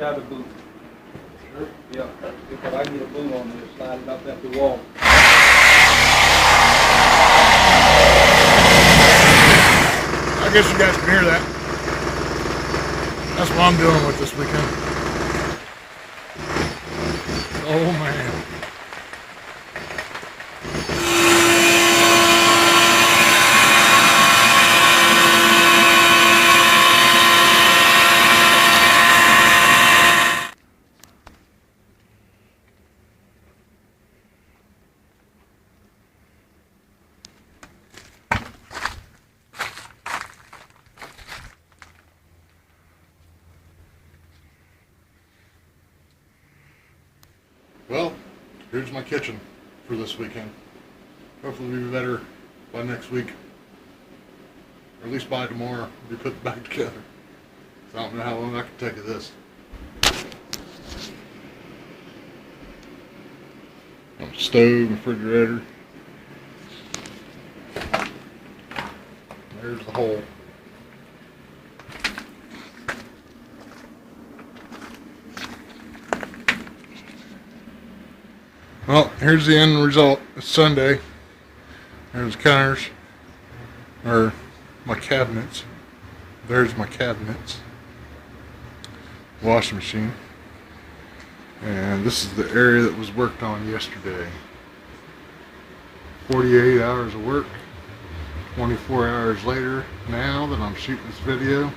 out a boot. Sure. Yeah, because I can get a boot on there, slide it up at the wall. I guess you guys can hear that. That's what I'm dealing with this weekend. Oh man. Well, here's my kitchen for this weekend. Hopefully it'll be better by next week. Or at least by tomorrow, we put it back together. So I don't know how long I can take of this. Stove, refrigerator. There's the hole. Well, here's the end result. It's Sunday. There's the counters, or my cabinets. There's my cabinets. Washing machine. And this is the area that was worked on yesterday. 48 hours of work. 24 hours later now that I'm shooting this video.